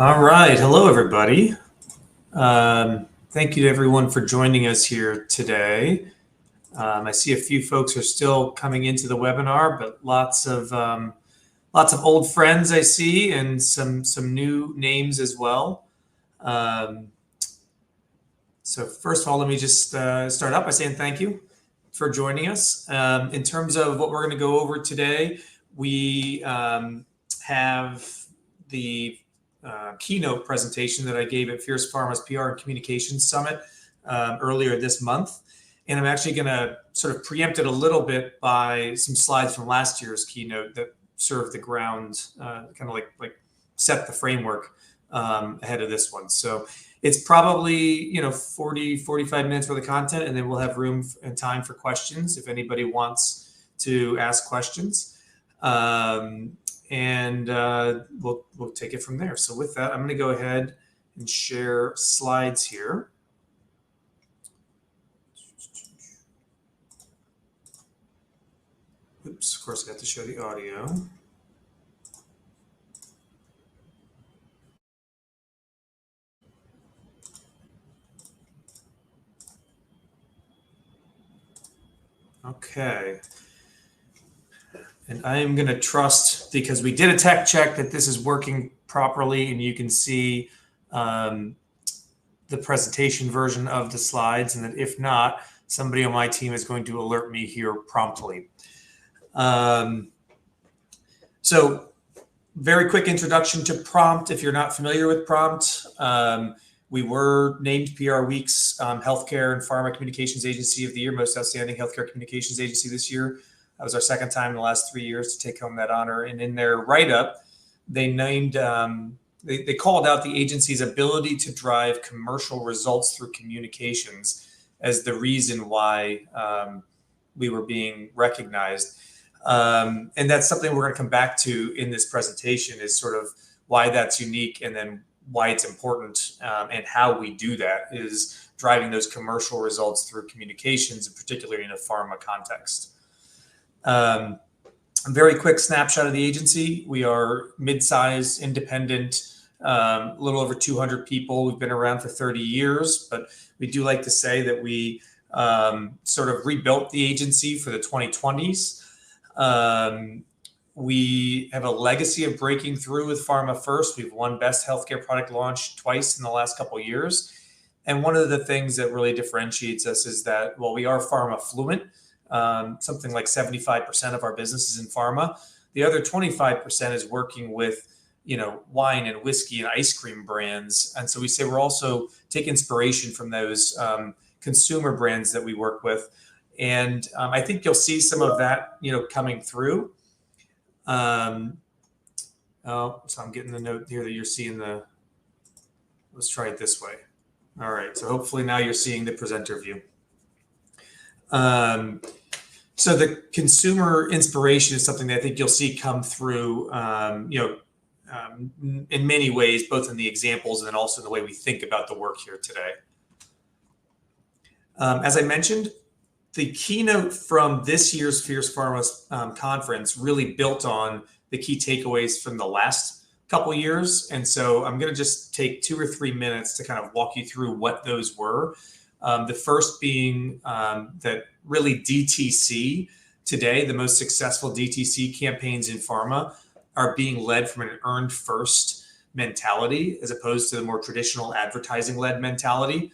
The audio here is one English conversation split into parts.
All right. Hello, everybody. Thank you to everyone for joining us here today. I see a few folks are still coming into the webinar, but lots of old friends I see, and some new names as well. So first of all, let me just start out by saying thank you for joining us. In terms of what we're going to go over today, we have the keynote presentation that I gave at Fierce Pharma's PR and Communications Summit earlier this month. And I'm actually going to sort of preempt it a little bit by some slides from last year's keynote that served the ground, kind of like set the framework ahead of this one. So it's probably, 40, 45 minutes worth of content, and then we'll have room and time for questions if anybody wants to ask questions. And we'll take it from there. So with that, I'm going to go ahead and share slides here. Oops, of course I have to show the audio. Okay. And I am going to trust, because we did a tech check, that this is working properly and you can see the presentation version of the slides, and that if not, somebody on my team is going to alert me here promptly. So very quick introduction to Prompt. If you're not familiar with Prompt, we were named PR Week's Healthcare and Pharma Communications Agency of the Year, Most Outstanding Healthcare Communications Agency this year. That was our second time in the last 3 years to take home that honor. And in their write-up, they named, they called out the agency's ability to drive commercial results through communications as the reason why we were being recognized. And that's something we're going to come back to in this presentation, is sort of why that's unique, and then why it's important, and how we do that is driving those commercial results through communications, and particularly in a pharma context. A very quick snapshot of the agency. We are mid-sized, independent, a little over 200 people. We've been around for 30 years, but we do like to say that we sort of rebuilt the agency for the 2020s. We have a legacy of breaking through with Pharma First. We've won Best Healthcare Product Launch twice in the last couple of years. And one of the things that really differentiates us is that, well, we are pharma fluent. Something like 75% of our business is in pharma. The other 25% is working with, wine and whiskey and ice cream brands. And so we say we're also take inspiration from those consumer brands that we work with. And I think you'll see some of that, coming through. So I'm getting the note here that you're seeing let's try it this way. All right. So hopefully now you're seeing the presenter view. So the consumer inspiration is something that I think you'll see come through, in many ways, both in the examples and then also in the way we think about the work here today. As I mentioned, the keynote from this year's Fierce Pharma conference really built on the key takeaways from the last couple years. And so I'm going to just take 2 or 3 minutes to kind of walk you through what those were. The first being that really DTC today, the most successful DTC campaigns in pharma are being led from an earned first mentality as opposed to the more traditional advertising-led mentality.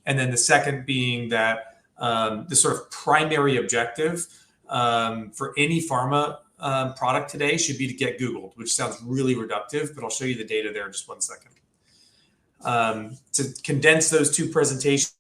And then the second being that the sort of primary objective for any pharma product today should be to get Googled, which sounds really reductive, but I'll show you the data there in just 1 second. To condense those two presentations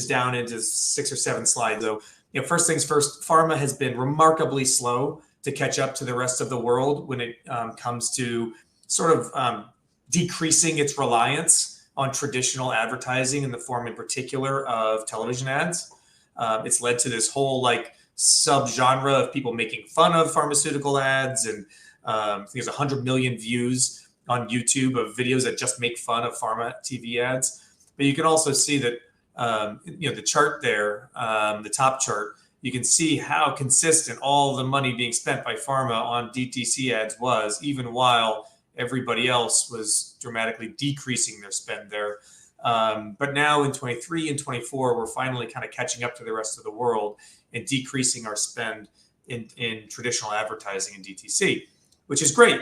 down into 6 or 7 slides. So, first things first, pharma has been remarkably slow to catch up to the rest of the world when it comes to sort of decreasing its reliance on traditional advertising in the form in particular of television ads. It's led to this whole subgenre of people making fun of pharmaceutical ads. And I think there's 100 million views on YouTube of videos that just make fun of pharma TV ads. But you can also see that, the chart there, the top chart, you can see how consistent all the money being spent by pharma on DTC ads was, even while Everybody else was dramatically decreasing their spend there. But now in 23 and 24, we're finally kind of catching up to the rest of the world and decreasing our spend in traditional advertising and DTC, which is great.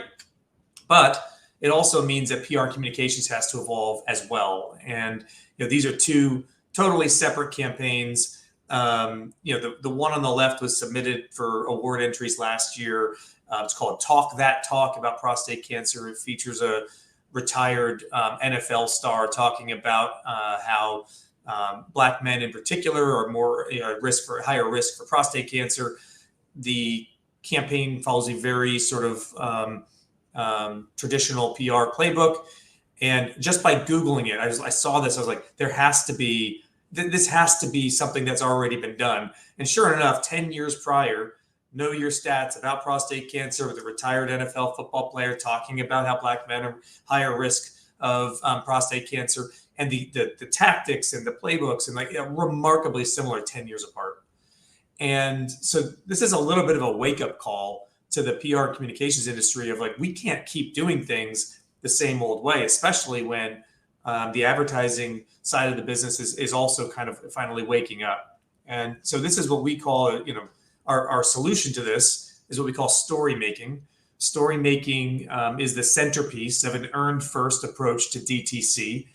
But it also means that PR communications has to evolve as well. And these are two totally separate campaigns. The one on the left was submitted for award entries last year. It's called Talk That Talk about prostate cancer. It features a retired NFL star talking about how Black men in particular are more higher risk for prostate cancer. The campaign follows a very sort of traditional PR playbook. And just by Googling it, I saw this, I was like, this has to be something that's already been done. And sure enough, 10 years prior, Know Your Stats about prostate cancer with a retired NFL football player talking about how Black men are higher risk of prostate cancer, and the tactics and the playbooks and remarkably similar 10 years apart. And so this is a little bit of a wake-up call to the PR communications industry of we can't keep doing things the same old way, especially when the advertising side of the business is also kind of finally waking up. And so this is what we call, our solution to this is what we call storymaking. Storymaking is the centerpiece of an earned first approach to DTC,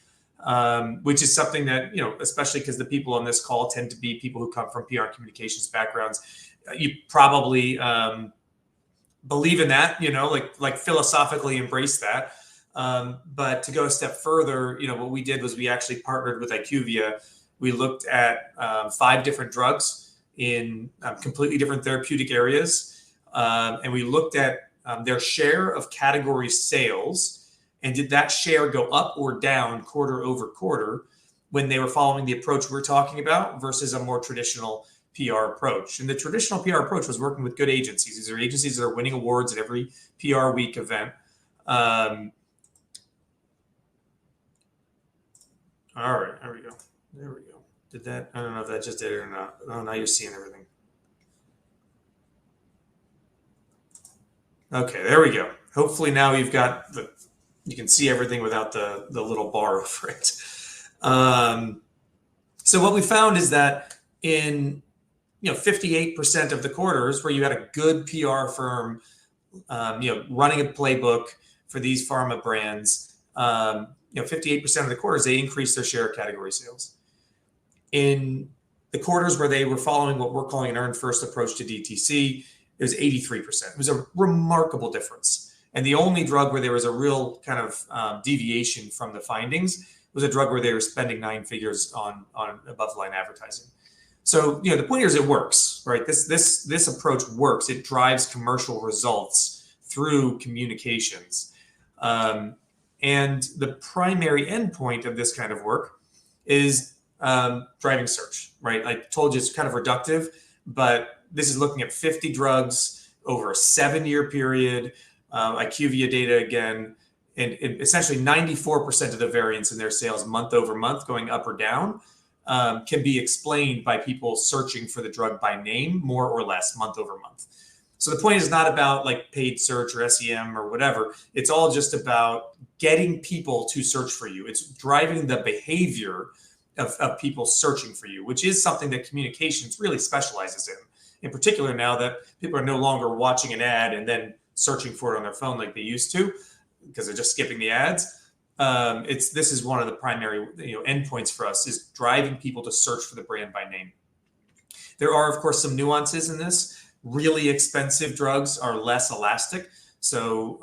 which is something that, especially because the people on this call tend to be people who come from PR communications backgrounds, you probably believe in that, like philosophically embrace that. But to go a step further, what we did was we actually partnered with IQVIA. We looked at 5 different drugs in completely different therapeutic areas. And we looked at their share of category sales, and did that share go up or down quarter over quarter when they were following the approach we're talking about versus a more traditional PR approach. And the traditional PR approach was working with good agencies. These are agencies that are winning awards at every PR week event. All right, there we go. There we go. Did that? I don't know if that just did it or not. Oh, now you're seeing everything. Okay, there we go. Hopefully now you can see everything without the little bar over it. So what we found is that in 58% of the quarters where you had a good PR firm, running a playbook for these pharma brands, 58% of the quarters, they increased their share of category sales. In the quarters where they were following what we're calling an earned first approach to DTC, it was 83%. It was a remarkable difference. And the only drug where there was a real kind of deviation from the findings was a drug where they were spending 9 figures on above the line advertising. So, the point here is it works, right? This approach works. It drives commercial results through communications. And the primary endpoint of this kind of work is driving search, right? I told you it's kind of reductive, but this is looking at 50 drugs over a 7-year period, IQVIA data again, and essentially 94% of the variance in their sales month over month going up or down can be explained by people searching for the drug by name more or less month over month. So the point is not about paid search or SEM or whatever. It's all just about getting people to search for you. It's driving the behavior of people searching for you, which is something that communications really specializes in particular now that people are no longer watching an ad and then searching for it on their phone like they used to because they're just skipping the ads. This is one of the primary endpoints for us is driving people to search for the brand by name. There are, of course, some nuances in this. Really expensive drugs are less elastic. So,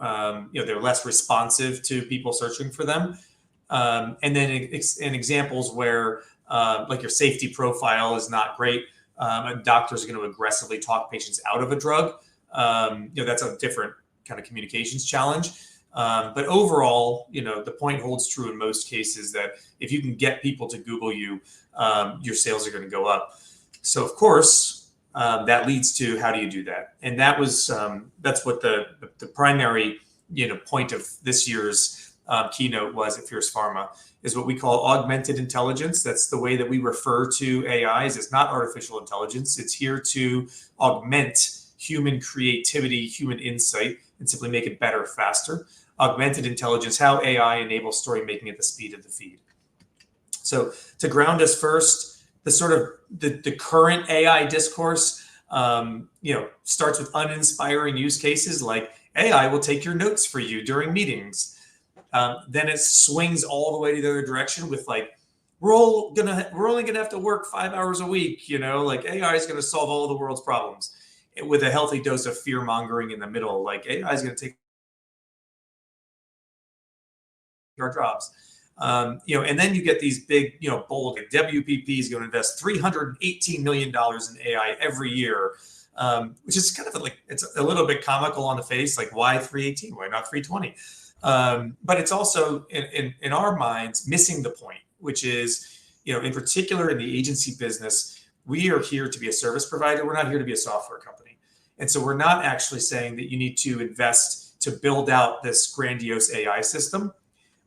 they're less responsive to people searching for them. And then in examples where your safety profile is not great, and doctors are going to aggressively talk patients out of a drug, that's a different kind of communications challenge. But overall, the point holds true in most cases that if you can get people to Google you, your sales are going to go up. So of course, that leads to how do you do that? And that's what the primary point of this year's keynote was at Fierce Pharma, is what we call augmented intelligence. That's the way that we refer to AI. It's not artificial intelligence. It's here to augment human creativity, human insight, and simply make it better, faster. Augmented Intelligence, how AI enables story making at the speed of the feed. So to ground us first, the current AI discourse, starts with uninspiring use cases like AI will take your notes for you during meetings. Then it swings all the way to the other direction with like, we're only gonna have to work 5 hours a week, like AI is gonna solve all the world's problems, with a healthy dose of fear mongering in the middle, like AI is gonna take our jobs. And then you get these big, bold, like WPP is going to invest $318 million in AI every year, which is kind of it's a little bit comical on the face, like why 318? Why not 320? But it's also in our minds missing the point, which is, in particular in the agency business, we are here to be a service provider. We're not here to be a software company. And so we're not actually saying that you need to invest to build out this grandiose AI system.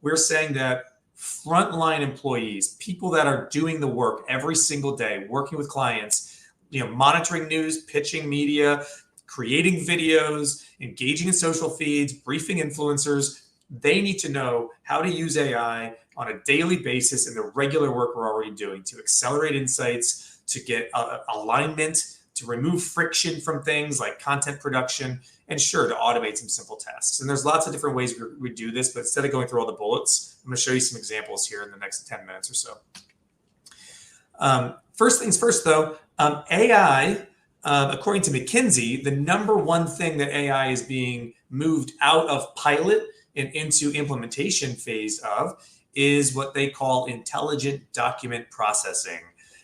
We're saying that frontline employees, people that are doing the work every single day, working with clients, monitoring news, pitching media, creating videos, engaging in social feeds, briefing influencers, they need to know how to use AI on a daily basis in the regular work we're already doing to accelerate insights, to get alignment, to remove friction from things like content production, and sure, to automate some simple tasks. And there's lots of different ways we do this, but instead of going through all the bullets, I'm going to show you some examples here in the next 10 minutes or so. First things first, though, AI, according to McKinsey, the number one thing that AI is being moved out of pilot and into implementation phase of is what they call intelligent document processing.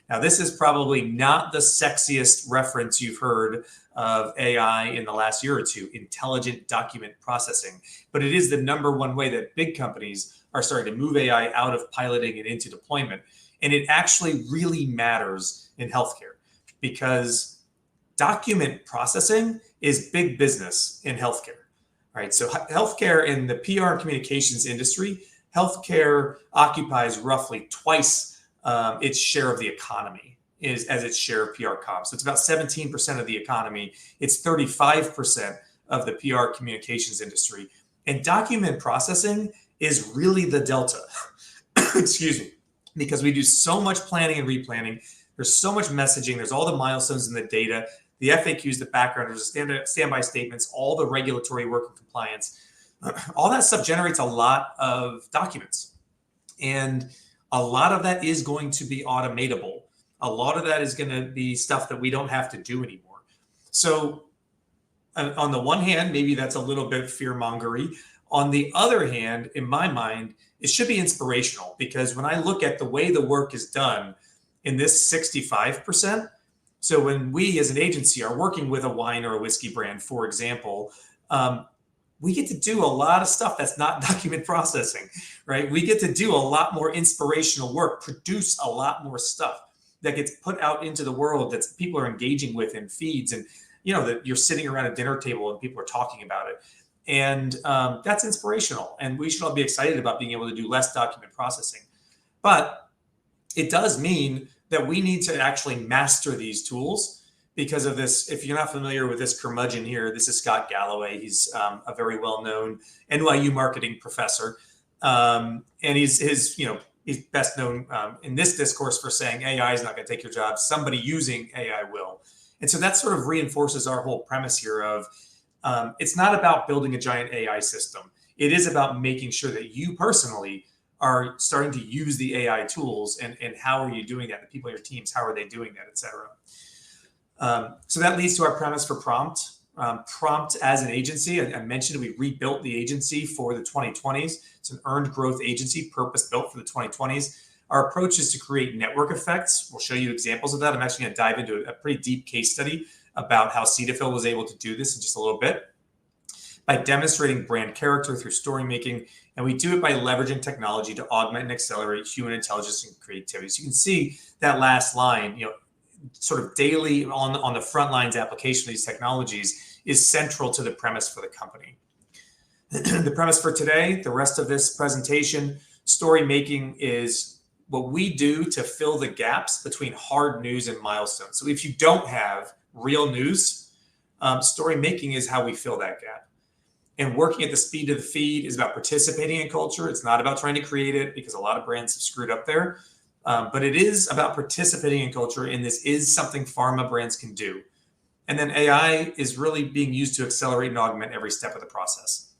Now, this is probably not the sexiest reference you've heard of AI in the last year or two, intelligent document processing, but it is the number one way that big companies are starting to move AI out of piloting and into deployment. And it actually really matters in healthcare because document processing is big business in healthcare, right? So healthcare in the PR and communications industry, healthcare occupies roughly twice its share of the economy as its share of PR comms. So it's about 17% of the economy. It's 35% of the PR communications industry. And document processing is really the delta, excuse me, because we do so much planning and replanning. There's so much messaging. There's all the milestones in the data, the FAQs, the background, there's standby statements, all the regulatory work and compliance. All that stuff generates a lot of documents. And a lot of that is going to be automatable. A lot of that is going to be stuff that we don't have to do anymore. So on the one hand, maybe that's a little bit fear-mongery. On the other hand, in my mind, it should be inspirational because when I look at the way the work is done in this 65%, so when we as an agency are working with a wine or a whiskey brand, for example, we get to do a lot of stuff that's not document processing, right? We get to do a lot more inspirational work, produce a lot more stuff that gets put out into the world that people are engaging with in feeds, and that you're sitting around a dinner table and people are talking about it. And that's inspirational. And we should all be excited about being able to do less document processing. But it does mean that we need to actually master these tools because of this. If you're not familiar with this curmudgeon here, this is Scott Galloway. He's a very well-known NYU marketing professor. And he's best known in this discourse for saying AI is not going to take your job. Somebody using AI will. And so that sort of reinforces our whole premise here of it's not about building a giant AI system. It is about making sure that you personally are starting to use the AI tools, and how are you doing that? The people in your teams, how are they doing that, et cetera. So that leads to our premise for Prompt. Prompt as an agency, I mentioned we rebuilt the agency for the 2020s. It's an earned growth agency, purpose-built for the 2020s. Our approach is to create network effects. We'll show you examples of that. I'm actually going to dive into a pretty deep case study about how Cetaphil was able to do this in just a little bit by demonstrating brand character through story making. And we do it by leveraging technology to augment and accelerate human intelligence and creativity. So you can see that last line, sort of daily on the front lines application of these technologies is central to the premise for the company. The premise for today, the rest of this presentation, story making is what we do to fill the gaps between hard news and milestones. So if you don't have real news, story making is how we fill that gap. And working at the speed of the feed is about participating in culture. It's not about trying to create it, because a lot of brands have screwed up there. But it is about participating in culture, and this is something pharma brands can do. And then AI is really being used to accelerate and augment every step of the process.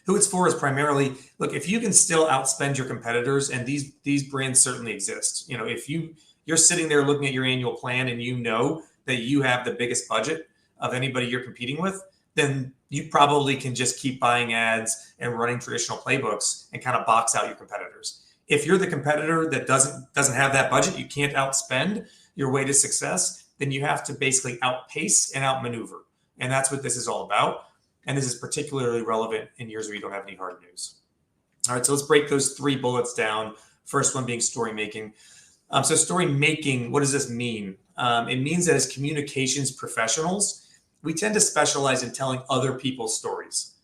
Who it's for is primarily, look, if you can still outspend your competitors, and these brands certainly exist. If you're sitting there looking at your annual plan and you know that you have the biggest budget of anybody you're competing with, then you probably can just keep buying ads and running traditional playbooks and kind of box out your competitors. If you're the competitor that doesn't have that budget, you can't outspend your way to success, then you have to basically outpace and outmaneuver. And that's what this is all about. And this is particularly relevant in years where you don't have any hard news. All right, so let's break those 3 bullets down. First one being story making. So story making, what does this mean? It means that as communications professionals, we tend to specialize in telling other people's stories,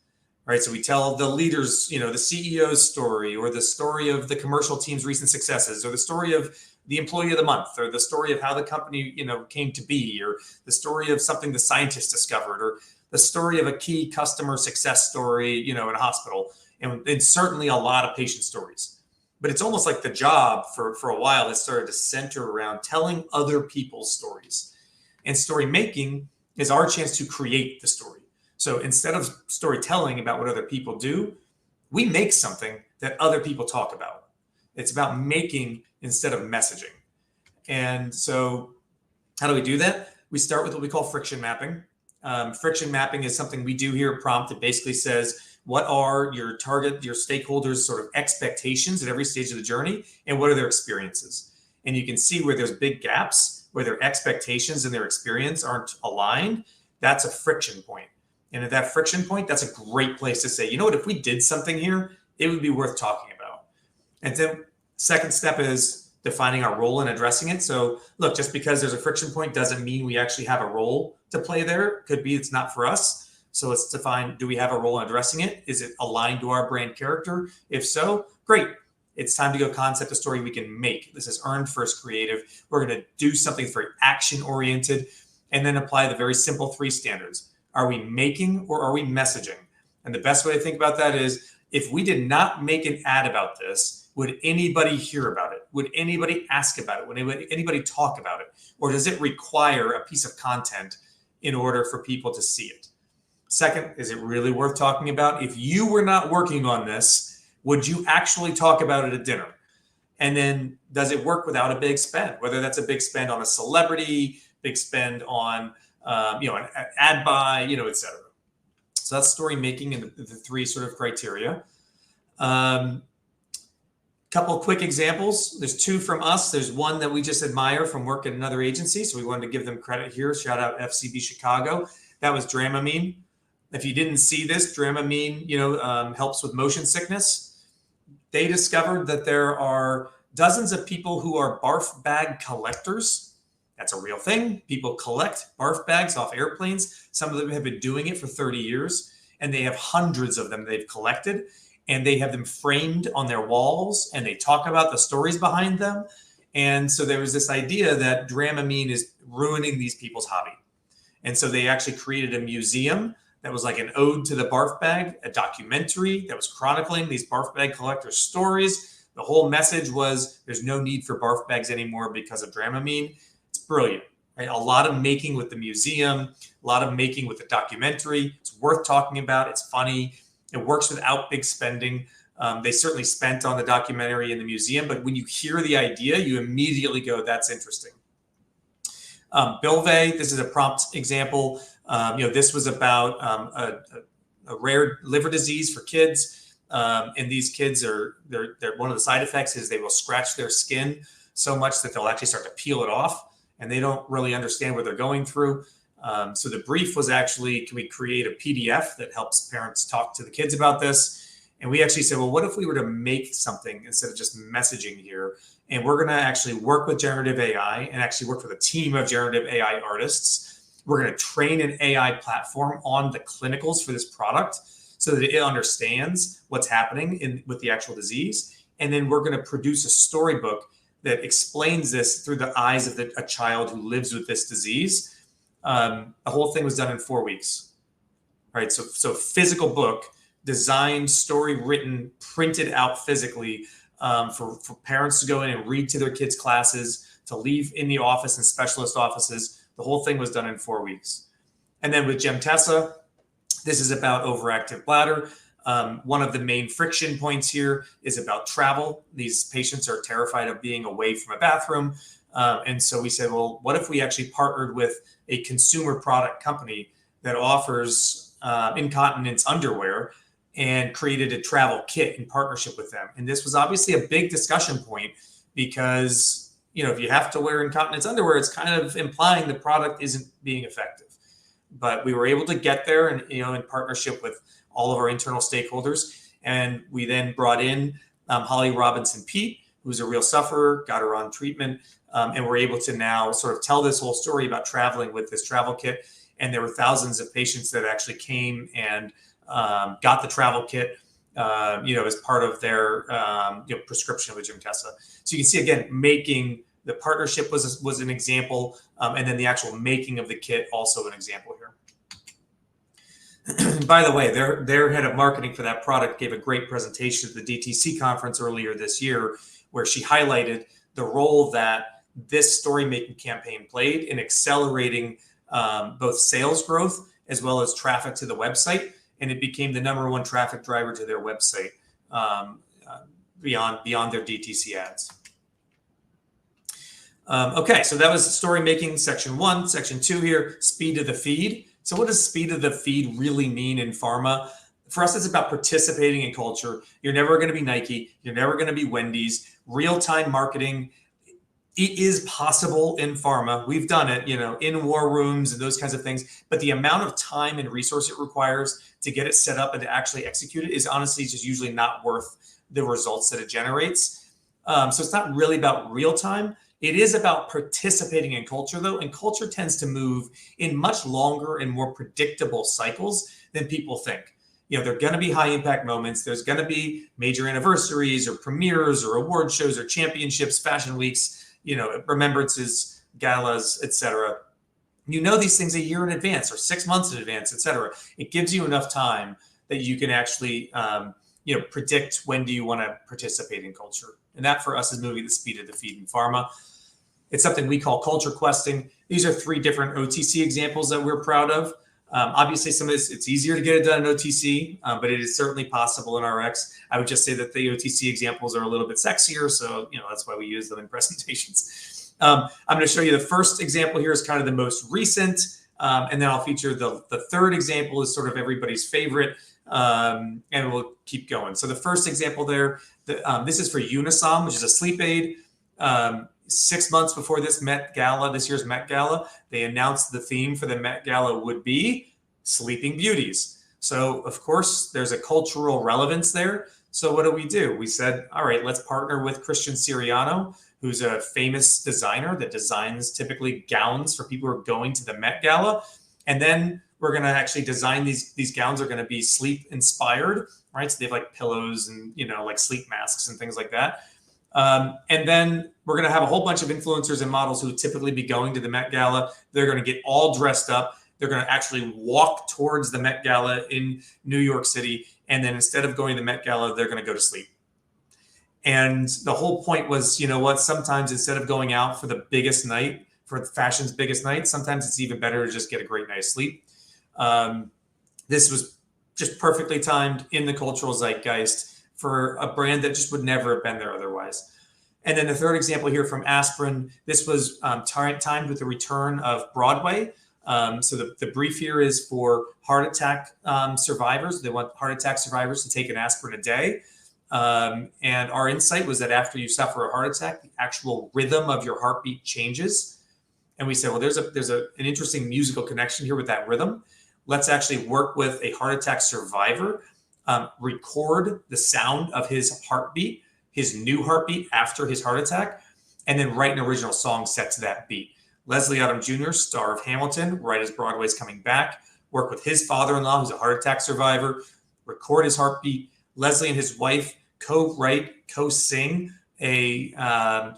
right? So we tell the leaders, the CEO's story, or the story of the commercial team's recent successes, or the story of the employee of the month, or the story of how the company, came to be, or the story of something the scientists discovered, or the story of a key customer success story, in a hospital, and certainly a lot of patient stories. But it's almost like the job for a while has started to center around telling other people's stories. And story making is our chance to create the story. So instead of storytelling about what other people do, we make something that other people talk about. It's about making instead of messaging. And so how do we do that? We start with what we call friction mapping. Friction mapping is something we do here at Prompt. It basically says, what are your stakeholders' sort of expectations at every stage of the journey, and what are their experiences? And you can see where there's big gaps, where their expectations and their experience aren't aligned. That's a friction point. And at that friction point, that's a great place to say, if we did something here, it would be worth talking about. And then second step is defining our role in addressing it. So look, just because there's a friction point doesn't mean we actually have a role to play there. Could be it's not for us. So let's define, do we have a role in addressing it? Is it aligned to our brand character? If so, great. It's time to go concept a story we can make. This is earned first creative. We're going to do something very action oriented, and then apply the very simple 3 standards. Are we making or are we messaging? And the best way to think about that is, if we did not make an ad about this, would anybody hear about it? Would anybody ask about it? Would anybody talk about it? Or does it require a piece of content in order for people to see it? Second, is it really worth talking about? If you were not working on this, would you actually talk about it at dinner? And then does it work without a big spend? Whether that's a big spend on a celebrity, big spend on an ad buy, et cetera. So that's story making and the 3 sort of criteria. Couple of quick examples. There's 2 from us. There's one that we just admire from work at another agency, so we wanted to give them credit here. Shout out FCB Chicago. That was Dramamine. If you didn't see this, Dramamine, helps with motion sickness. They discovered that there are dozens of people who are barf bag collectors. That's a real thing. People collect barf bags off airplanes. Some of them have been doing it for 30 years, and they have hundreds of them they've collected, and they have them framed on their walls, and they talk about the stories behind them. And so there was this idea that Dramamine is ruining these people's hobby. And so they actually created a museum that was like an ode to the barf bag, a documentary that was chronicling these barf bag collectors' stories. The whole message was there's no need for barf bags anymore because of Dramamine. It's brilliant, right? A lot of making with the museum, a lot of making with the documentary. It's worth talking about. It's funny. It works without big spending. They certainly spent on the documentary in the museum, but when you hear the idea, you immediately go, that's interesting. Bilvey, this is a Prompt example. This was about a rare liver disease for kids. And these kids they're one of the side effects is they will scratch their skin so much that they'll actually start to peel it off, and they don't really understand what they're going through. So the brief was actually, can we create a PDF that helps parents talk to the kids about this? And we actually said, well, what if we were to make something instead of just messaging here? And we're going to actually work with generative AI and actually work with a team of generative AI artists. We're going to train an AI platform on the clinicals for this product so that it understands what's happening with the actual disease. And then we're going to produce a storybook that explains this through the eyes of a child who lives with this disease. The whole thing was done in 4 weeks. right? So physical book, designed, story written, printed out physically, for parents to go in and read to their kids' classes, to leave in the office and specialist offices. The whole thing was done in 4 weeks. And then with Gemtesa, this is about overactive bladder. One of the main friction points here is about travel. These patients are terrified of being away from a bathroom. And so we said, well, what if we actually partnered with a consumer product company that offers incontinence underwear, and created a travel kit in partnership with them. And this was obviously a big discussion point because, if you have to wear incontinence underwear, it's kind of implying the product isn't being effective. But we were able to get there, and in partnership with all of our internal stakeholders. And we then brought in Holly Robinson Pete, who's a real sufferer, got her on treatment, and we're able to now sort of tell this whole story about traveling with this travel kit. And there were thousands of patients that actually came and got the travel kit, as part of their prescription with Gemtesa. So you can see, again, making the partnership was an example, and then the actual making of the kit also an example here. By the way, their head of marketing for that product gave a great presentation at the DTC conference earlier this year, where she highlighted the role that this Storymaking campaign played in accelerating both sales growth as well as traffic to the website. And it became the #1 traffic driver to their website, beyond their DTC ads. Okay, so that was Storymaking section 1. Section 2 here, speed of the feed. So what does speed of the feed really mean in pharma? For us, it's about participating in culture. You're never going to be Nike. You're never going to be Wendy's. Real-time marketing, it is possible in pharma. We've done it, in war rooms and those kinds of things. But the amount of time and resource it requires to get it set up and to actually execute it is honestly just usually not worth the results that it generates. So it's not really about real time. It is about participating in culture, though. And culture tends to move in much longer and more predictable cycles than people think. There are going to be high impact moments. There's going to be major anniversaries or premieres or award shows or championships, fashion weeks, remembrances, galas, etc. These things a year in advance or 6 months in advance, etc. It gives you enough time that you can actually, predict when do you want to participate in culture. And that for us is moving the speed of the feed in pharma. It's something we call culture questing. These are 3 different OTC examples that we're proud of. Obviously, some of this, it's easier to get it done in OTC, but it is certainly possible in RX. I would just say that the OTC examples are a little bit sexier. So, that's why we use them in presentations. I'm going to show you the first example here is kind of the most recent. And then I'll feature the third example is sort of everybody's favorite. And we'll keep going. So the first example there, this is for Unisom, which is a sleep aid. 6 months before this year's Met Gala, they announced the theme for the Met Gala would be Sleeping Beauties. So, of course, there's a cultural relevance there. So what do? We said, all right, let's partner with Christian Siriano, who's a famous designer that designs typically gowns for people who are going to the Met Gala. And then we're going to actually design these gowns are going to be sleep inspired, right? So they have like pillows and, like sleep masks and things like that. And then we're going to have a whole bunch of influencers and models who would typically be going to the Met Gala. They're going to get all dressed up. They're going to actually walk towards the Met Gala in New York City. And then instead of going to the Met Gala, they're going to go to sleep. And the whole point was, sometimes instead of going out for the biggest night, for fashion's biggest night, sometimes it's even better to just get a great night's sleep. This was just perfectly timed in the cultural zeitgeist for a brand that just would never have been there otherwise. And then the third example here from Aspirin, this was timed with the return of Broadway. So the brief here is for heart attack survivors. They want heart attack survivors to take an aspirin a day. And our insight was that after you suffer a heart attack, the actual rhythm of your heartbeat changes. And we said, well, there's an interesting musical connection here with that rhythm. Let's actually work with a heart attack survivor, record the sound of his heartbeat, his new heartbeat after his heart attack, and then write an original song set to that beat. Leslie Odom Jr., star of Hamilton, right as Broadway's coming back, work with his father-in-law, who's a heart attack survivor, record his heartbeat. Leslie and his wife co-write, co-sing a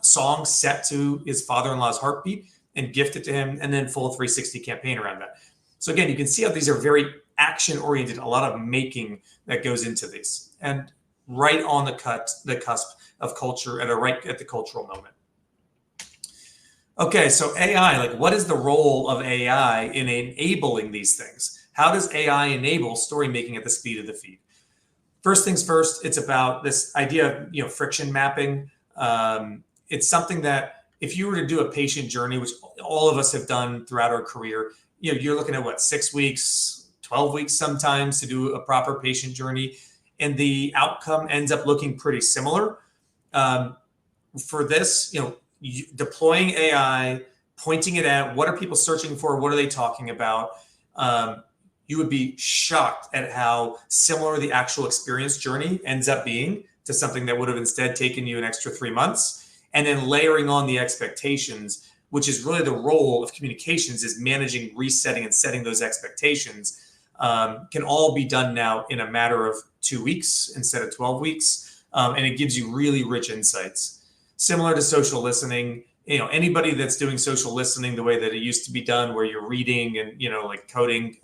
song set to his father-in-law's heartbeat and gift it to him, and then full 360 campaign around that. So again, you can see how these are very action-oriented, a lot of making that goes into this, and right on the cusp of culture right at the cultural moment. Okay, so AI, like what is the role of AI in enabling these things? How does AI enable story making at the speed of the feed? First things first, it's about this idea of friction mapping. It's something that if you were to do a patient journey, which all of us have done throughout our career, you're looking at what, 6 weeks, 12 weeks sometimes to do a proper patient journey, and the outcome ends up looking pretty similar. For this, deploying AI, pointing it at what are people searching for, what are they talking about, you would be shocked at how similar the actual experience journey ends up being to something that would have instead taken you an extra 3 months. And then layering on the expectations, which is really the role of communications, is managing, resetting, and setting those expectations, can all be done now in a matter of 2 weeks instead of 12 weeks. And it gives you really rich insights. Similar to social listening, anybody that's doing social listening the way that it used to be done, where you're reading and like coding,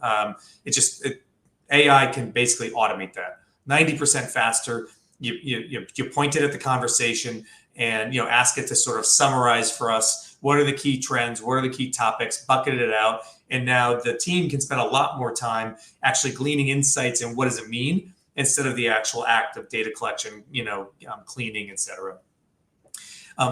AI can basically automate that 90% faster. You point it at the conversation and ask it to sort of summarize for us what are the key trends, what are the key topics, bucket it out, and now the team can spend a lot more time actually gleaning insights and what does it mean instead of the actual act of data collection, cleaning, etc.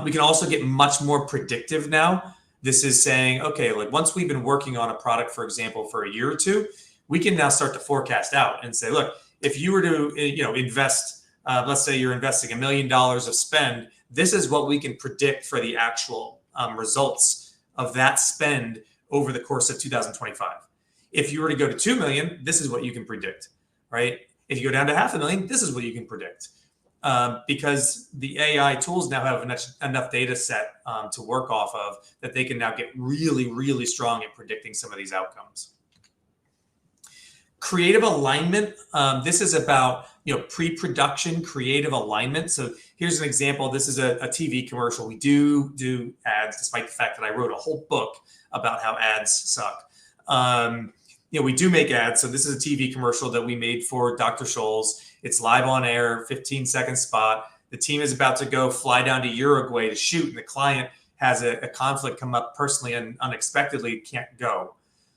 We can also get much more predictive now. This is saying, okay, like once we've been working on a product, for example, for a year or two, we can now start to forecast out and say, look, if you were to invest, let's say you're investing $1 million of spend, this is what we can predict for the actual results of that spend over the course of 2025. If you were to go to 2 million, this is what you can predict, right? If you go down to 500,000, this is what you can predict. Because the AI tools now have enough data set to work off of that they can now get really, really strong at predicting some of these outcomes. Creative alignment. This is about pre-production creative alignment. So here's an example. This is a TV commercial. We do ads, despite the fact that I wrote a whole book about how ads suck. We do make ads. So this is a TV commercial that we made for Dr. Scholl's. It's live on air, 15-second spot. The team is about to fly down to Uruguay to shoot, and the client has a conflict come up personally and unexpectedly can't go.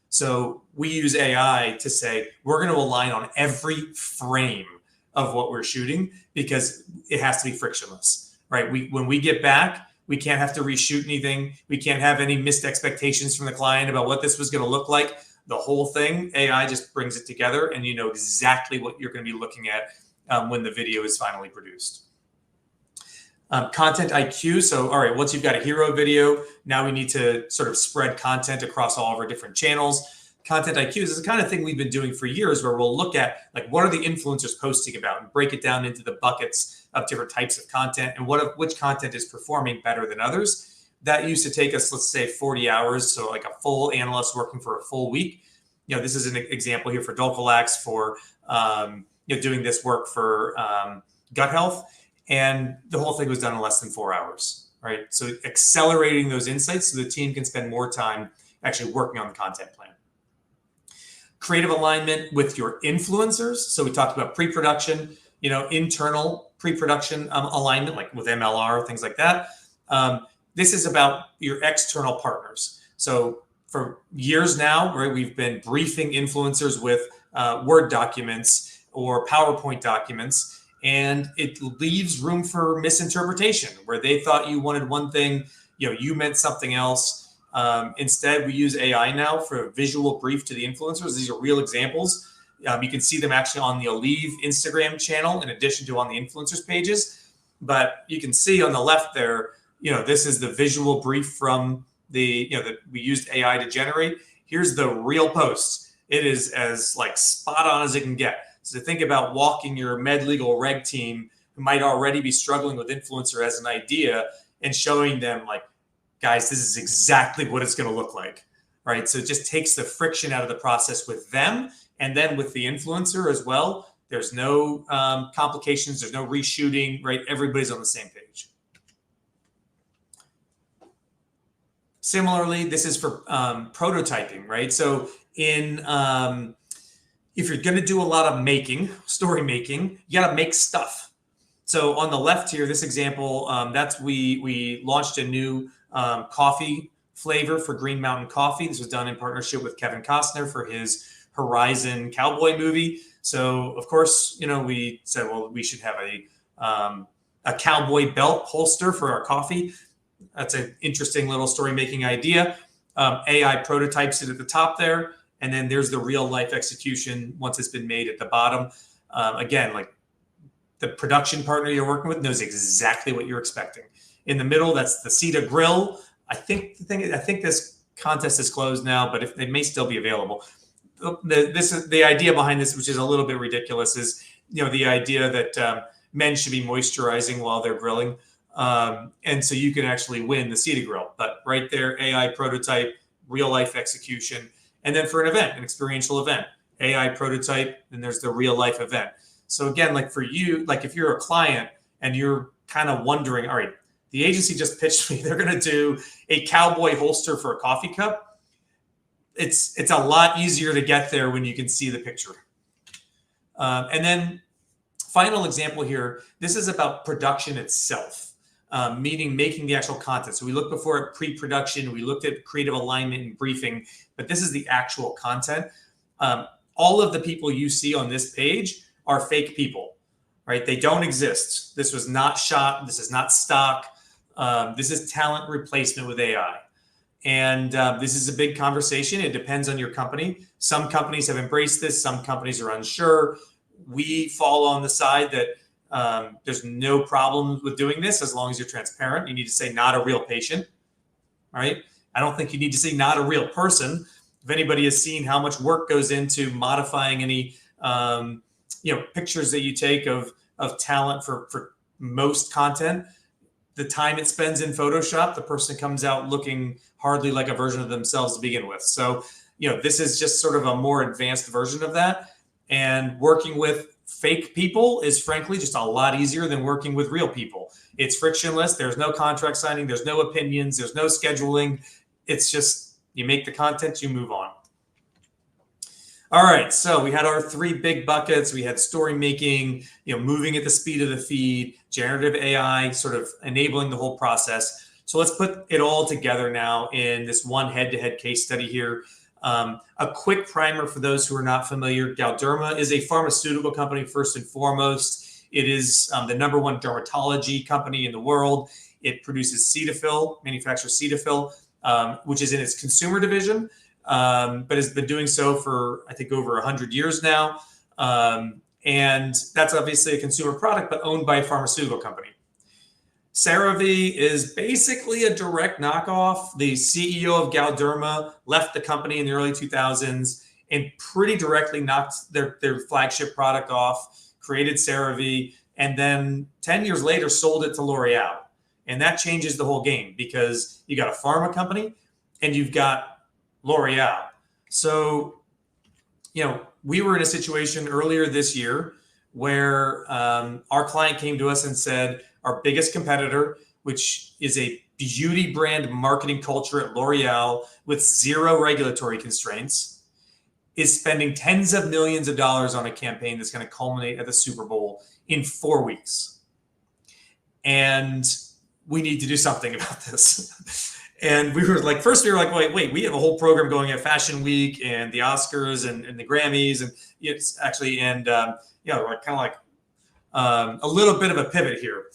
So we use AI to say, we're going to align on every frame of what we're shooting because it has to be frictionless, right? When we get back, we can't have to reshoot anything. We can't have any missed expectations from the client about what this was going to look like. The whole thing, AI just brings it together and you know exactly what you're going to be looking at when the video is finally produced. Content IQ. So, all right, once you've got a hero video, now we need to sort of spread content across all of our different channels. Content IQ is the kind of thing we've been doing for years where we'll look at like what are the influencers posting about and break it down into the buckets of different types of content and which content is performing better than others. That used to take us, let's say, 40 hours. So like a full analyst working for a full week. This is an example here for Dulcolax for doing this work for gut health. And the whole thing was done in less than 4 hours, right? So accelerating those insights so the team can spend more time actually working on the content plan. Creative alignment with your influencers. So we talked about pre-production, internal pre-production alignment, like with MLR, things like that. This is about your external partners. So for years now, right, we've been briefing influencers with Word documents or PowerPoint documents, and it leaves room for misinterpretation where they thought you wanted one thing, you meant something else. Instead, we use AI now for a visual brief to the influencers. These are real examples. You can see them actually on the Aleve Instagram channel in addition to on the influencers pages. But you can see on the left there, this is the visual brief from that we used AI to generate. Here's the real post. It is as like spot on as it can get. So think about walking your med legal reg team who might already be struggling with influencer as an idea and showing them like, guys, this is exactly what it's going to look like, right? So it just takes the friction out of the process with them and then with the influencer as well. There's no complications. There's no reshooting, right? Everybody's on the same page. Similarly, this is for prototyping, right? So in if you're going to do a lot of story making, you got to make stuff. So on the left here, this example, we launched a new coffee flavor for Green Mountain Coffee. This was done in partnership with Kevin Costner for his Horizon cowboy movie. So of course, we said, well, we should have a cowboy belt holster for our coffee. That's an interesting little story making idea. AI prototypes it at the top there. And then there's the real life execution once it's been made at the bottom. Again, like the production partner you're working with knows exactly what you're expecting. In the middle, that's the Cedar Grill. I think this contest is closed now, but if they may still be available. The idea behind this, which is a little bit ridiculous, is the idea that men should be moisturizing while they're grilling, and so you can actually win the Cedar Grill. But right there, AI prototype, real life execution, and then for an experiential event, AI prototype, then there's the real life event. So again, like for you, like if you're a client and you're kind of wondering, all right, the agency just pitched me, they're going to do a cowboy holster for a coffee cup. It's a lot easier to get there when you can see the picture. And then final example here, this is about production itself, meaning making the actual content. So we looked before at pre-production, we looked at creative alignment and briefing, but this is the actual content. All of the people you see on this page are fake people, right? They don't exist. This was not shot. This is not stock. This is talent replacement with AI. And this is a big conversation. It depends on your company. Some companies have embraced this. Some companies are unsure. We fall on the side that there's no problem with doing this as long as you're transparent. You need to say not a real patient, right? I don't think you need to say not a real person. If anybody has seen how much work goes into modifying any pictures that you take of talent for most content, the time it spends in Photoshop, the person comes out looking hardly like a version of themselves to begin with. So, this is just sort of a more advanced version of that. And working with fake people is frankly just a lot easier than working with real people. It's frictionless. There's no contract signing. There's no opinions. There's no scheduling. It's just you make the content, you move on. All right, so we had our three big buckets. We had story making, moving at the speed of the feed, generative AI, sort of enabling the whole process. So let's put it all together now in this one head-to-head case study here. A quick primer for those who are not familiar. Galderma is a pharmaceutical company first and foremost. It is the #1 dermatology company in the world. It produces Cetaphil, manufactures Cetaphil, which is in its consumer division. But has been doing so for, I think, over 100 years now. And that's obviously a consumer product, but owned by a pharmaceutical company. CeraVe is basically a direct knockoff. The CEO of Galderma left the company in the early 2000s and pretty directly knocked their flagship product off, created CeraVe, and then 10 years later sold it to L'Oreal. And that changes the whole game because you got a pharma company and you've got L'Oreal. So, we were in a situation earlier this year where our client came to us and said, our biggest competitor, which is a beauty brand marketing culture at L'Oreal with zero regulatory constraints, is spending tens of millions of dollars on a campaign that's going to culminate at the Super Bowl in 4 weeks. And we need to do something about this. And we were like, wait, we have a whole program going at Fashion Week and the Oscars and the Grammys. And it's actually, we're kind of like a little bit of a pivot here.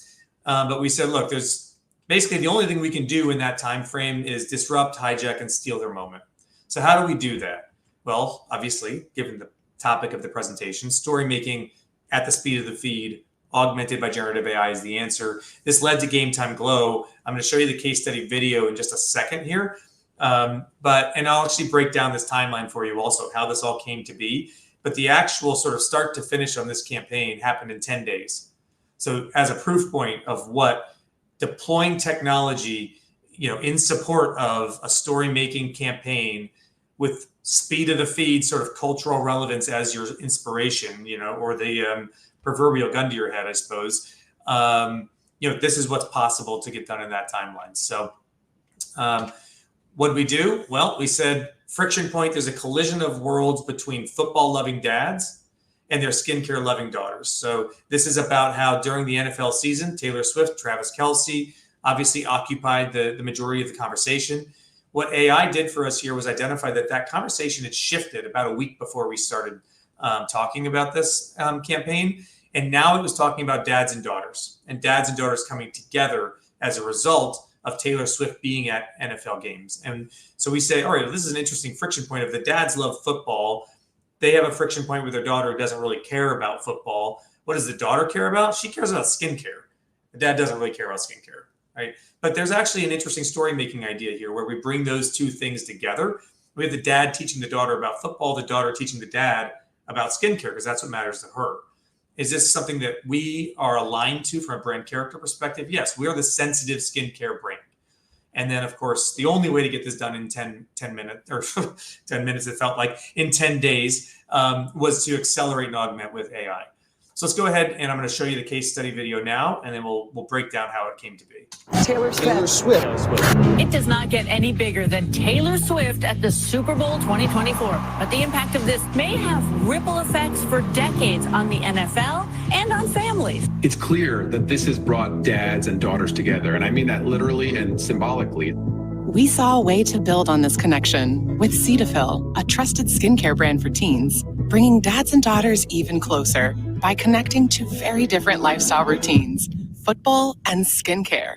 But we said, look, there's basically the only thing we can do in that time frame is disrupt, hijack, and steal their moment. So how do we do that? Well, obviously, given the topic of the presentation, story making at the speed of the feed, augmented by generative AI is the answer. This led to Game Time Glow. I'm going to show you the case study video in just a second here. And I'll actually break down this timeline for you also, how this all came to be. But the actual sort of start to finish on this campaign happened in 10 days. So as a proof point of what deploying technology, in support of a story making campaign with speed of the feed, sort of cultural relevance as your inspiration, or the proverbial gun to your head, I suppose. This is what's possible to get done in that timeline. So What did we do? Well, we said friction point, there's a collision of worlds between football-loving dads and their skincare-loving daughters. So this is about how during the NFL season, Taylor Swift, Travis Kelce obviously occupied the majority of the conversation. What AI did for us here was identify that conversation had shifted about a week before we started talking about this campaign. And now it was talking about dads and daughters coming together as a result of Taylor Swift being at NFL games. And so we say, all right, this is an interesting friction point. If the dads love football, they have a friction point with their daughter who doesn't really care about football. What does the daughter care about? She cares about skincare. The dad doesn't really care about skincare, right? But there's actually an interesting story-making idea here where we bring those two things together. We have the dad teaching the daughter about football, the daughter teaching the dad about skincare, because that's what matters to her. Is this something that we are aligned to from a brand character perspective? Yes, we are the sensitive skincare brand. And then, of course, the only way to get this done in 10 minutes, or 10 minutes, it felt like, in 10 days, was to accelerate and augment with AI. So let's go ahead, and I'm going to show you the case study video now, and then we'll break down how it came to be. Taylor Swift. It does not get any bigger than Taylor Swift at the Super Bowl 2024. But the impact of this may have ripple effects for decades on the NFL and on families. It's clear that this has brought dads and daughters together, and I mean that literally and symbolically. We saw a way to build on this connection with Cetaphil, a trusted skincare brand for teens, bringing dads and daughters even closer by connecting to very different lifestyle routines, football and skincare.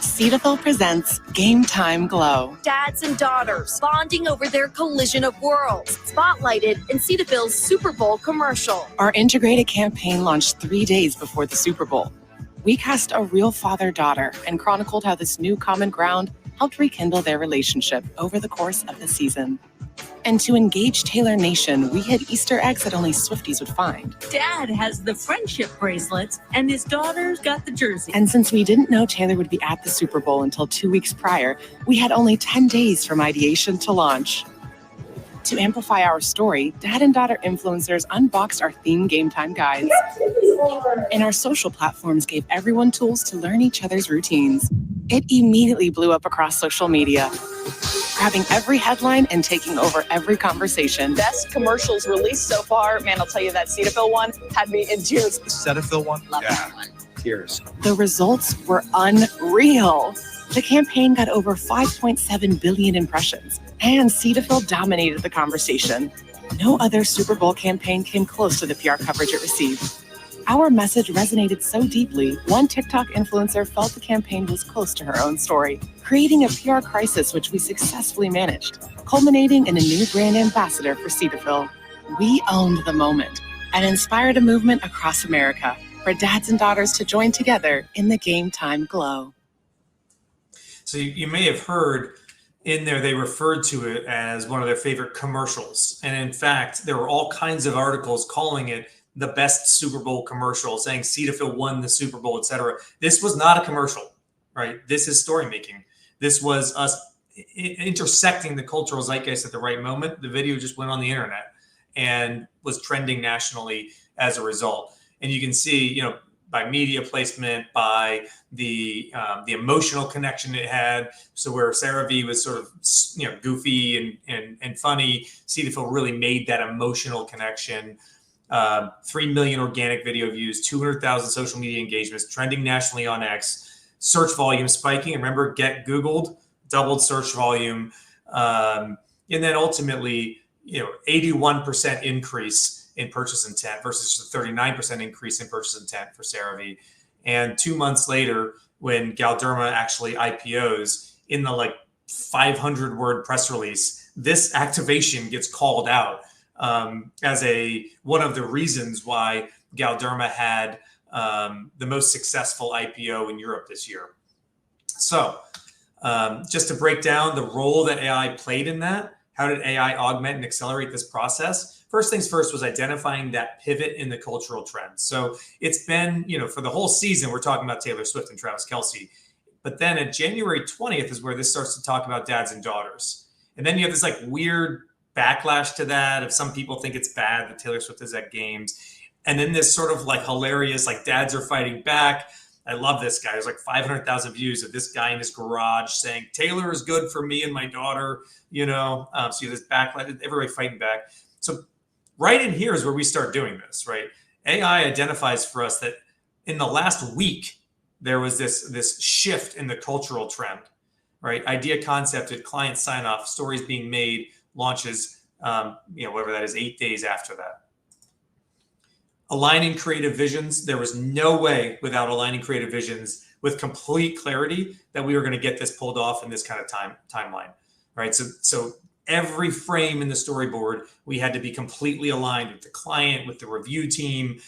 Cetaphil presents Game Time Glow. Dads and daughters bonding over their collision of worlds, spotlighted in Cetaphil's Super Bowl commercial. Our integrated campaign launched 3 days before the Super Bowl. We cast a real father-daughter and chronicled how this new common ground helped rekindle their relationship over the course of the season. And to engage Taylor Nation, we hid Easter eggs that only Swifties would find. Dad has the friendship bracelets, and his daughter's got the jersey. And since we didn't know Taylor would be at the Super Bowl until 2 weeks prior, we had only 10 days from ideation to launch. To amplify our story, dad and daughter influencers unboxed our theme Game Time guides. And our social platforms gave everyone tools to learn each other's routines. It immediately blew up across social media, grabbing every headline and taking over every conversation. Best commercials released so far. Man, I'll tell you, that Cetaphil one had me in tears. The Cetaphil one? Love that one. Tears. The results were unreal. The campaign got over 5.7 billion impressions, and Cetaphil dominated the conversation. No other Super Bowl campaign came close to the PR coverage it received. Our message resonated so deeply, one TikTok influencer felt the campaign was close to her own story, creating a PR crisis which we successfully managed, culminating in a new brand ambassador for Cetaphil. We owned the moment and inspired a movement across America for dads and daughters to join together in the Game Time Glow. So you may have heard in there, they referred to it as one of their favorite commercials. And in fact, there were all kinds of articles calling it the best Super Bowl commercial, saying Cetaphil won the Super Bowl, et cetera. This was not a commercial, right? This is story making. This was us intersecting the cultural zeitgeist at the right moment. The video just went on the internet and was trending nationally as a result. And you can see, by media placement, by the emotional connection it had. So where Sarah V was sort of, goofy and funny, Cetaphil really made that emotional connection. 3 million organic video views, 200,000 social media engagements, trending nationally on X, search volume spiking. Remember, get Googled, doubled search volume. And then ultimately, 81% increase in purchase intent versus just a 39% increase in purchase intent for CeraVe. And 2 months later, when Galderma actually IPOs, in the 500 word press release, this activation gets called out as one of the reasons why Galderma had the most successful IPO in Europe this year. So just to break down the role that AI played in that, how did AI augment and accelerate this process? First things first was identifying that pivot in the cultural trends. So it's been, for the whole season, we're talking about Taylor Swift and Travis Kelce. But then at January 20th is where this starts to talk about dads and daughters. And then you have this weird backlash to that of some people think it's bad that Taylor Swift is at games. And then this sort of hilarious, dads are fighting back. I love this guy. There's like 500,000 views of this guy in his garage saying, Taylor is good for me and my daughter, you know, so this backlight, everybody fighting back. So right in here is where we start doing this, right? AI identifies for us that in the last week, there was this shift in the cultural trend, right? Idea concepted, client sign off, stories being made, launches, whatever that is, 8 days after that. Aligning creative visions. There was no way without aligning creative visions with complete clarity that we were going to get this pulled off in this kind of timeline, right? So every frame in the storyboard, we had to be completely aligned with the client, with the review team,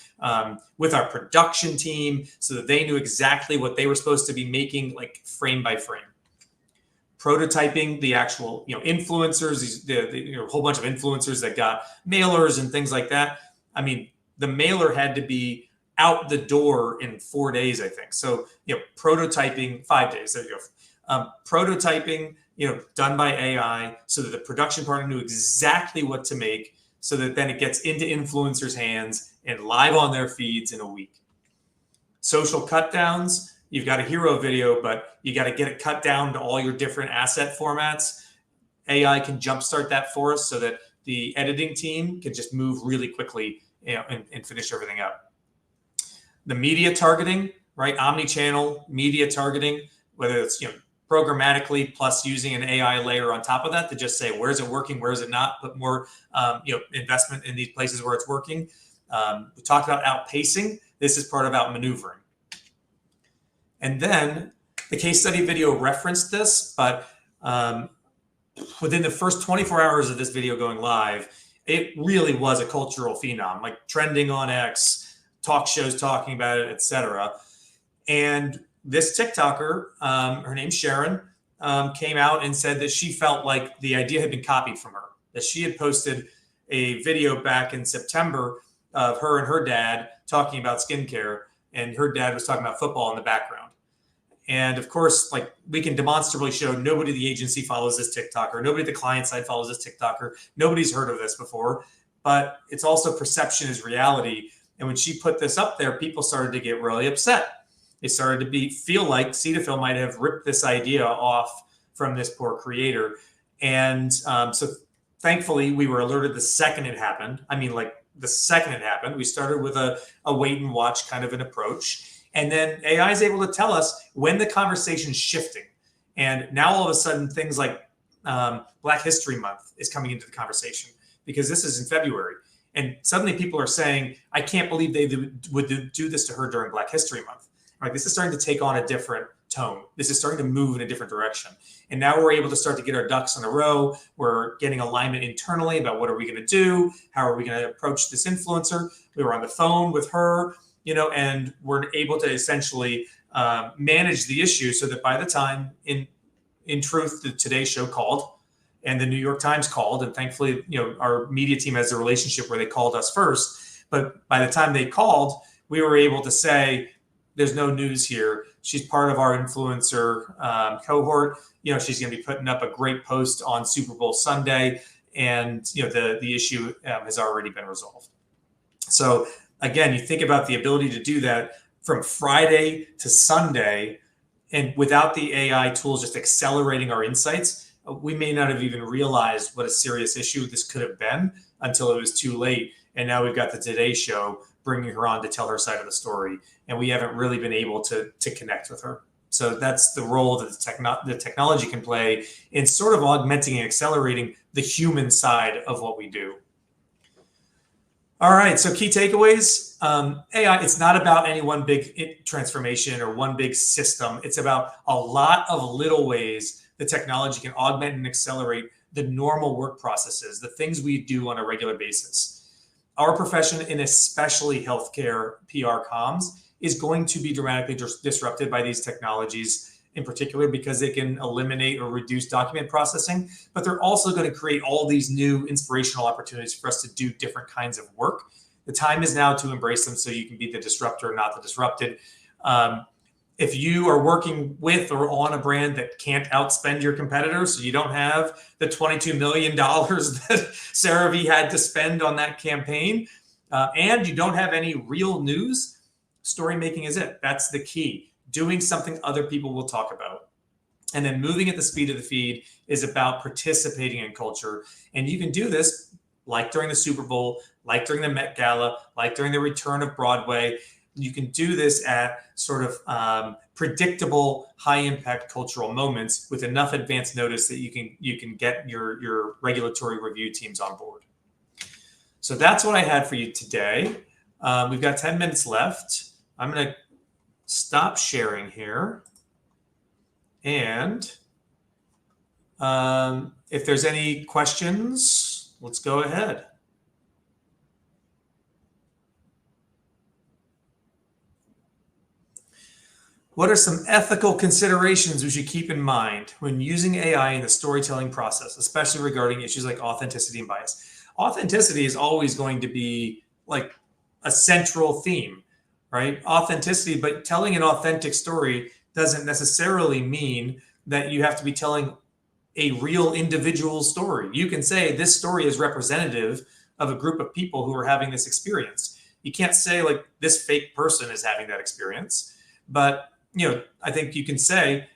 with our production team, so that they knew exactly what they were supposed to be making, like frame by frame. Prototyping the actual, influencers, the whole bunch of influencers that got mailers and things like that. I mean, the mailer had to be out the door in 4 days, I think. So, prototyping 5 days. There you go. Prototyping, done by AI, so that the production partner knew exactly what to make, so that then it gets into influencers' hands and live on their feeds in a week. Social cut downs. You've got a hero video, but you got to get it cut down to all your different asset formats. AI can jumpstart that for us so that the editing team can just move really quickly, and finish everything up. The media targeting, right? Omni-channel media targeting, whether it's, programmatically plus using an AI layer on top of that to just say, where is it working? Where is it not? Put more, investment in these places where it's working. We talked about outpacing. This is part of outmaneuvering. And then the case study video referenced this, but within the first 24 hours of this video going live, it really was a cultural phenom, like trending on X, talk shows talking about it, etc. And this TikToker, her name's Sharon, came out and said that she felt like the idea had been copied from her, that she had posted a video back in September of her and her dad talking about skincare, and her dad was talking about football in the background. And of course, like, we can demonstrably show nobody at the agency follows this TikToker, nobody at the client side follows this TikToker, nobody's heard of this before, but it's also perception is reality. And when she put this up there, people started to get really upset. They started to feel like Cetaphil might have ripped this idea off from this poor creator. And so thankfully, we were alerted the second it happened. I mean, like, the second it happened, we started with a wait and watch kind of an approach. And then AI is able to tell us when the conversation's shifting. And now all of a sudden, things like Black History Month is coming into the conversation, because this is in February. And suddenly people are saying, I can't believe they would do this to her during Black History Month. Like, this is starting to take on a different tone. This is starting to move in a different direction. And now we're able to start to get our ducks in a row. We're getting alignment internally about what are we going to do? How are we going to approach this influencer? We were on the phone with her, and we're able to essentially manage the issue so that by the time, in truth, the Today Show called and the New York Times called, and thankfully, our media team has a relationship where they called us first. But by the time they called, we were able to say, there's no news here. She's part of our influencer cohort. She's going to be putting up a great post on Super Bowl Sunday, and the issue has already been resolved. So again, you think about the ability to do that from Friday to Sunday, and without the AI tools just accelerating our insights, we may not have even realized what a serious issue this could have been until it was too late. And now we've got the Today Show bringing her on to tell her side of the story, and we haven't really been able to connect with her. So that's the role that the technology can play in sort of augmenting and accelerating the human side of what we do. All right, so key takeaways. AI, it's not about any one big transformation or one big system. It's about a lot of little ways the technology can augment and accelerate the normal work processes, the things we do on a regular basis. Our profession, and especially healthcare PR comms, is going to be dramatically disrupted by these technologies, in particular because they can eliminate or reduce document processing, but they're also going to create all these new inspirational opportunities for us to do different kinds of work. The time is now to embrace them so you can be the disruptor, not the disrupted. If you are working with or on a brand that can't outspend your competitors, so you don't have the $22 million that CeraVe had to spend on that campaign, and you don't have any real news, story making is it. That's the key. Doing something other people will talk about. And then moving at the speed of the feed is about participating in culture. And you can do this like during the Super Bowl, like during the Met Gala, like during the return of Broadway. You can do this at sort of predictable, high-impact cultural moments with enough advance notice that you can get your regulatory review teams on board. So that's what I had for you today. We've got 10 minutes left. I'm going to stop sharing here. And if there's any questions, let's go ahead. What are some ethical considerations we should keep in mind when using AI in the storytelling process, especially regarding issues like authenticity and bias? Authenticity is always going to be like a central theme, right? Authenticity, but telling an authentic story doesn't necessarily mean that you have to be telling a real individual story. You can say this story is representative of a group of people who are having this experience. You can't say like this fake person is having that experience, but I think you can say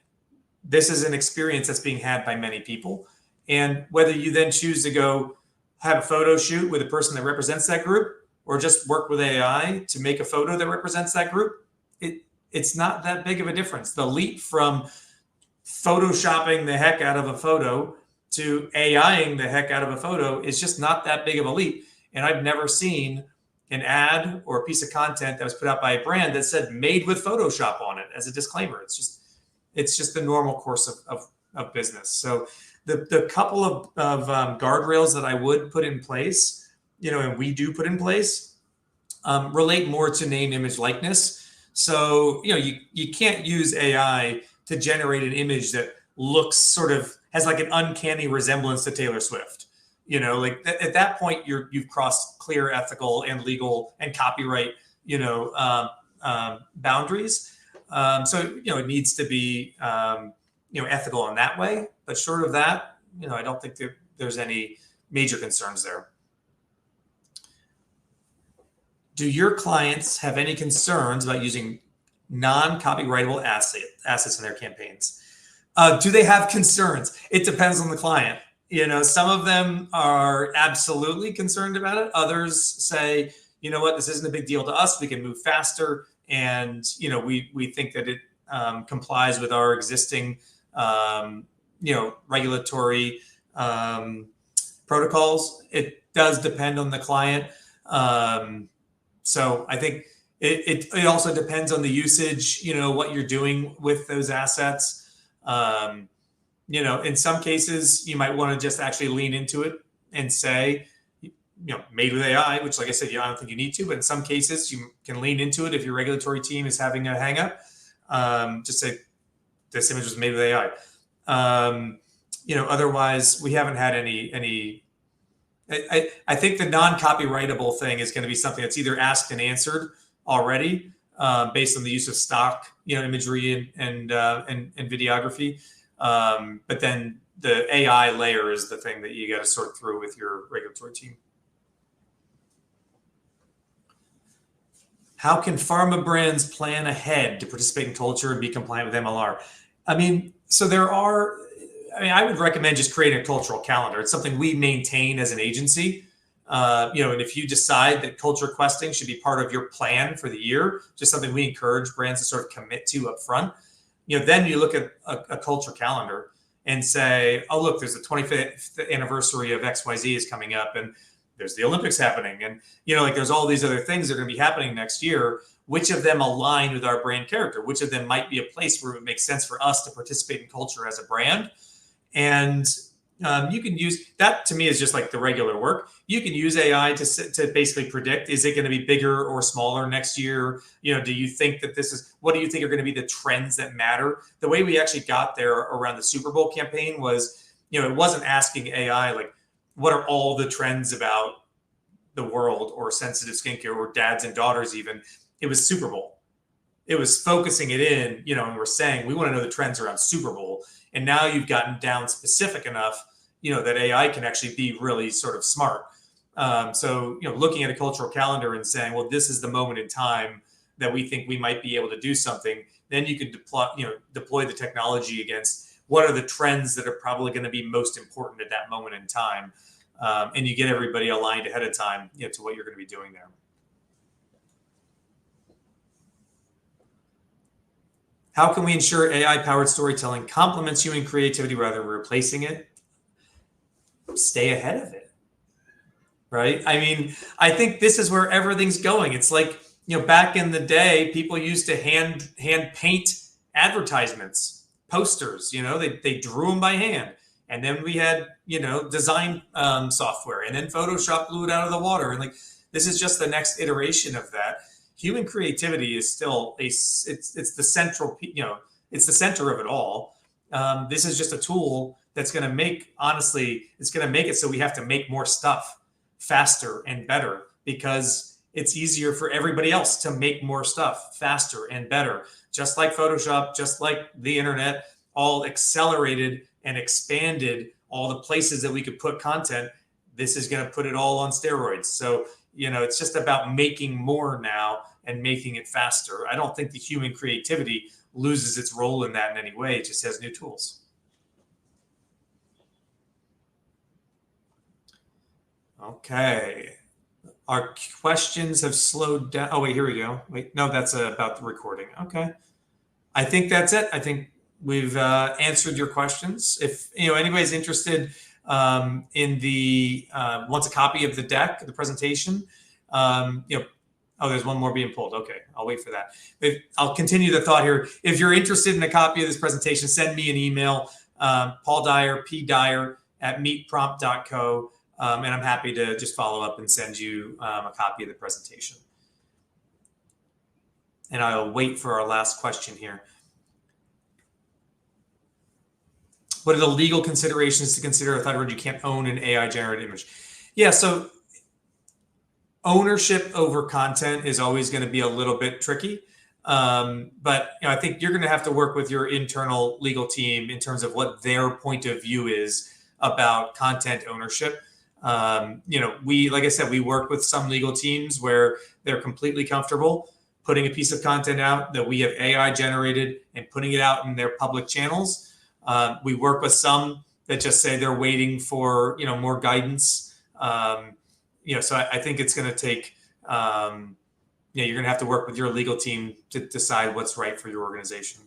this is an experience that's being had by many people. And whether you then choose to go have a photo shoot with a person that represents that group or just work with AI to make a photo that represents that group, it's not that big of a difference. The leap from photoshopping the heck out of a photo to AIing the heck out of a photo is just not that big of a leap. And I've never seen an ad or a piece of content that was put out by a brand that said made with Photoshop on it as a disclaimer. It's just the normal course of business. So the couple of guardrails that I would put in place, and we do put in place, relate more to name, image, likeness. So, you can't use AI to generate an image that looks has like an uncanny resemblance to Taylor Swift. At that point, you've crossed clear ethical and legal and copyright, boundaries. So, it needs to be, ethical in that way. But short of that, I don't think there's any major concerns there. Do your clients have any concerns about using non-copyrightable assets in their campaigns? Do they have concerns? It depends on the client. Some of them are absolutely concerned about it. Others say, this isn't a big deal to us. We can move faster. And, we think that it complies with our existing, regulatory protocols. It does depend on the client. So I think it also depends on the usage, what you're doing with those assets. In some cases, you might want to just actually lean into it and say, made with AI, which, like I said, I don't think you need to. But in some cases, you can lean into it if your regulatory team is having a hang up. Just say, this image was made with AI. Otherwise, we haven't had any. I think the non-copyrightable thing is going to be something that's either asked and answered already, based on the use of stock, imagery and videography. But then the AI layer is the thing that you got to sort through with your regulatory team. How can pharma brands plan ahead to participate in culture and be compliant with MLR? I would recommend just creating a cultural calendar. It's something we maintain as an agency. And if you decide that culture questing should be part of your plan for the year, just something we encourage brands to sort of commit to up front, then you look at a culture calendar and say, oh, look, there's the 25th anniversary of XYZ is coming up, and there's the Olympics happening. And, there's all these other things that are going to be happening next year. Which of them align with our brand character? Which of them might be a place where it makes sense for us to participate in culture as a brand? And you can use that. To me, is just like the regular work. You can use AI to basically predict, is it going to be bigger or smaller next year? Do you think that what do you think are going to be the trends that matter? The way we actually got there around the Super Bowl campaign was, it wasn't asking AI, like, what are all the trends about the world or sensitive skincare or dads and daughters even. It was Super Bowl. It was focusing it in, and we're saying, we want to know the trends around Super Bowl. And now you've gotten down specific enough, that AI can actually be really sort of smart. So, looking at a cultural calendar and saying, well, this is the moment in time that we think we might be able to do something, then you can deploy the technology against what are the trends that are probably going to be most important at that moment in time. And you get everybody aligned ahead of time, to what you're going to be doing there. How can we ensure AI-powered storytelling complements human creativity rather than replacing it? Stay ahead of it, right? I mean, I think this is where everything's going. It's like, back in the day, people used to hand paint advertisements, posters. They drew them by hand, and then we had design software, and then Photoshop blew it out of the water. And like, this is just the next iteration of that. Human creativity is still it's the central, it's the center of it all. This is just a tool that's going to make, honestly, it's going to make it so we have to make more stuff faster and better, because it's easier for everybody else to make more stuff faster and better. Just like Photoshop, just like the internet, all accelerated and expanded all the places that we could put content. This is going to put it all on steroids. So, it's just about making more now and making it faster. I don't think the human creativity loses its role in that in any way. It just has new tools. Okay. Our questions have slowed down. Oh, wait, here we go. Wait, no, that's about the recording. Okay. I think that's it. I think we've answered your questions. If anybody's interested in the wants a copy of the deck, the presentation, oh, there's one more being pulled. Okay, I'll wait for that. I'll continue the thought here. If you're interested in a copy of this presentation, send me an email, Paul Dyer, pdyer@meetprompt.co, and I'm happy to just follow up and send you a copy of the presentation. And I'll wait for our last question here. What are the legal considerations to consider? I thought I heard you can't own an AI generated image. Yeah, so ownership over content is always going to be a little bit tricky. But I think you're going to have to work with your internal legal team in terms of what their point of view is about content ownership. Like I said, we work with some legal teams where they're completely comfortable putting a piece of content out that we have AI generated and putting it out in their public channels. We work with some that just say they're waiting for, more guidance. So I think it's going to take, you're going to have to work with your legal team to decide what's right for your organization.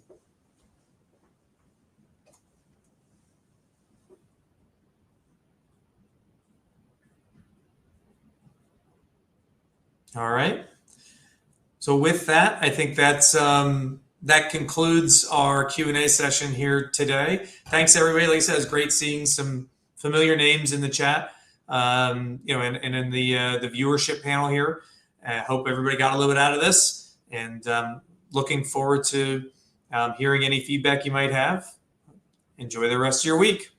All right. So with that, I think that's that concludes our Q&A session here today. Thanks everybody. Like I said, it's great seeing some familiar names in the chat, and in the viewership panel here. I hope everybody got a little bit out of this, and looking forward to hearing any feedback you might have. Enjoy the rest of your week.